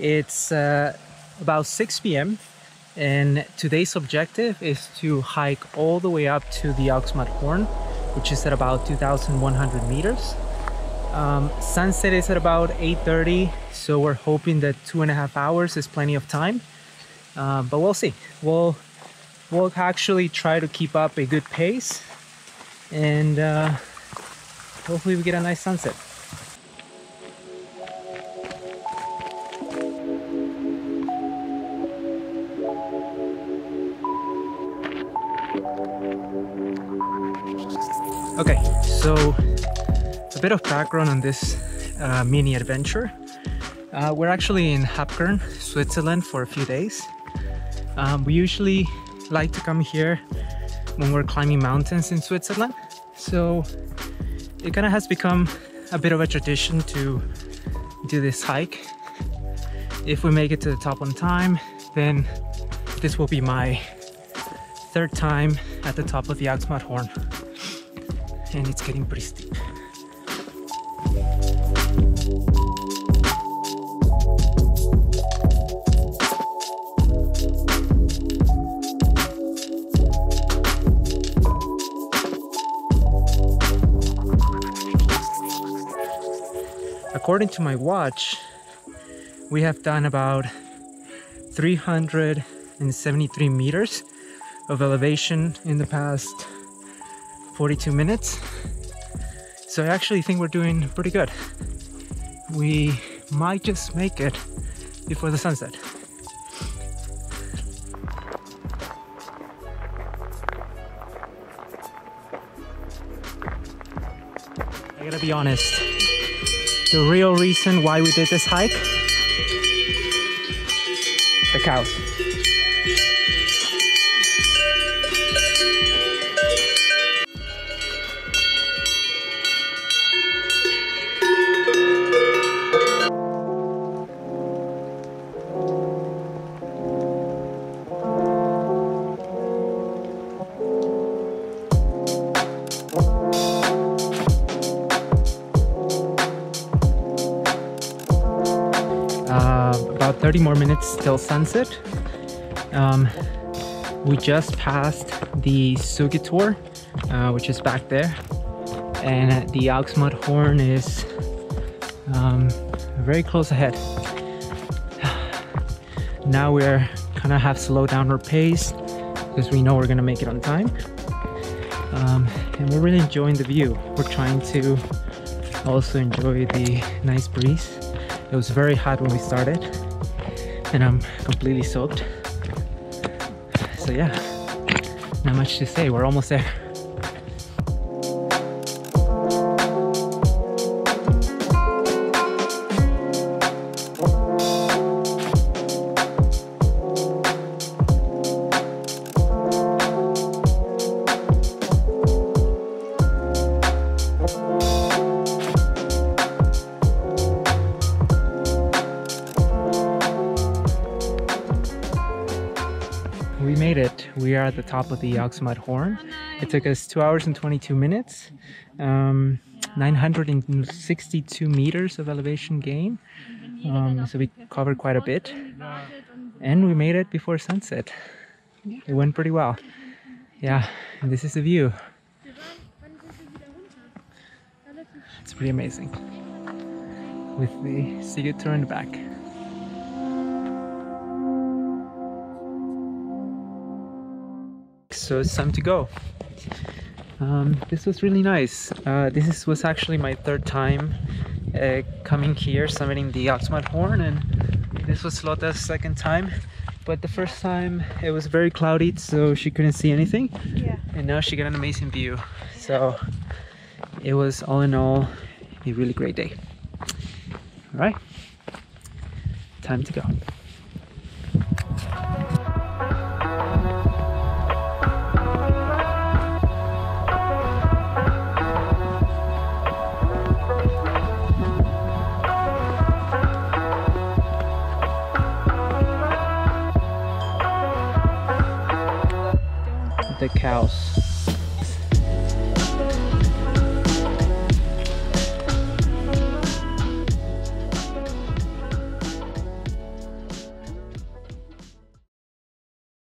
It's about 6 p.m. and today's objective is to hike all the way up to the Augstmatthorn, which is at about 2,100 meters. Sunset is at about 8:30, so we're hoping that 2.5 hours is plenty of time, but we'll see. We'll actually try to keep up a good pace, and hopefully we get a nice sunset. Okay, so a bit of background on this mini adventure. We're actually in Habkern, Switzerland for a few days. We usually like to come here when we're climbing mountains in Switzerland, so it kind of has become a bit of a tradition to do this hike. If we make it to the top on time, then this will be my third time at the top of the Augstmatthorn, and it's getting pretty steep. According to my watch, we have done about 373 meters of elevation in the past 42 minutes. So I actually think we're doing pretty good. We might just make it before the sunset. I gotta be honest. The real reason why we did this hike? The cows. About 30 more minutes till sunset. We just passed the Sugitor, which is back there, and the Augstmatthorn is very close ahead. Now we're kind of have slowed down our pace because we know we're gonna make it on time, and we're really enjoying the view. We're trying to also enjoy the nice breeze. It was very hot when we started, and I'm completely soaked. So yeah, not much to say, we're almost there. We made it. We are at the top of the Augstmatthorn. It took us 2 hours and 22 minutes, 962 meters of elevation gain. So we covered quite a bit, and we made it before sunset. It went pretty well. Yeah, and this is the view. It's pretty amazing with the Sugitor in the back. So it's time to go. This was really nice. This was actually my third time coming here, summiting the Augstmatthorn, and this was Lotta's second time. But the first time it was very cloudy, so she couldn't see anything. Yeah. And now she got an amazing view. So it was all in all a really great day. All right, time to go. The cows.